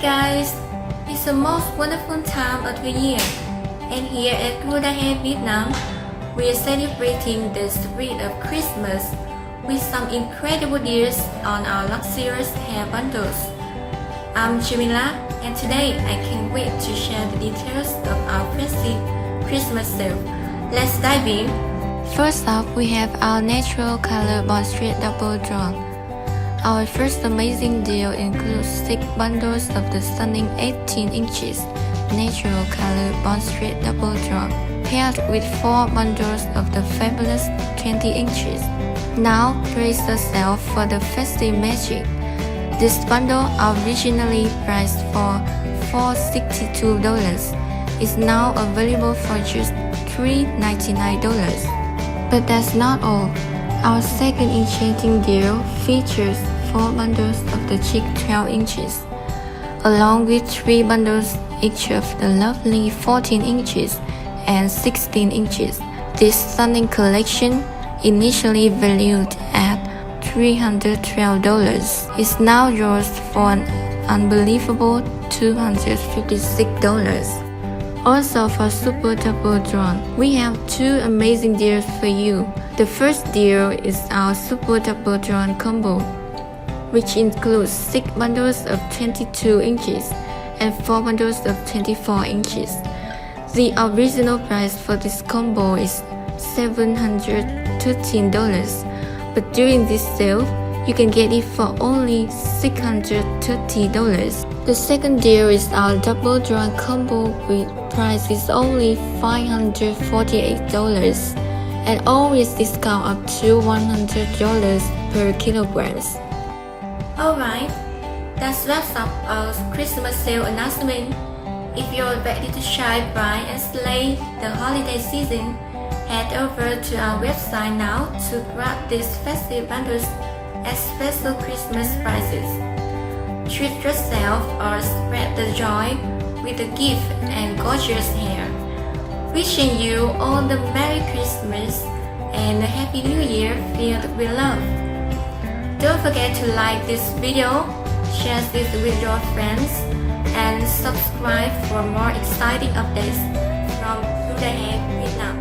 guys, it's the most wonderful time of the year, and here at GRUDA HAIR Vietnam, we are celebrating the spirit of Christmas with some incredible deals on our luxurious hair bundles. I'm Jamila, and today I can't wait to share the details of our festive Christmas sale. Let's dive in. First up, we have our natural color bond straight double drawn. Our first amazing deal includes 6 bundles of the stunning 18 inches natural color bond straight double drawn, paired with 4 bundles of the fabulous 20 inches. Now brace yourself for the festive magic. This bundle, originally priced for $462, is now available for just $399. But that's not all. Our second enchanting deal features 4 bundles of the cheek 12 inches, along with 3 bundles each of the lovely 14 inches and 16 inches. This stunning collection, initially valued at $312, is now yours for an unbelievable $256. Also for Super Double Drawn, we have 2 amazing deals for you. The first deal is our Super Double Drawn combo, which includes 6 bundles of 22 inches and 4 bundles of 24 inches. The original price for this combo is $713, but during this sale, you can get it for only $630. The second deal is our double drawn combo, with price is only $548 and always discount up to $100 per kilograms. Alright, that wraps up our Christmas sale announcement. If you're ready to shine bright and slay the holiday season, head over to our website now to grab these festive bundles at special Christmas prices. Treat yourself or spread the joy with a gift and gorgeous hair. Wishing you all the Merry Christmas and a Happy New Year filled with love. Don't forget to like this video, share this with your friends, and subscribe for more exciting updates from GRUDA HAIR Vietnam.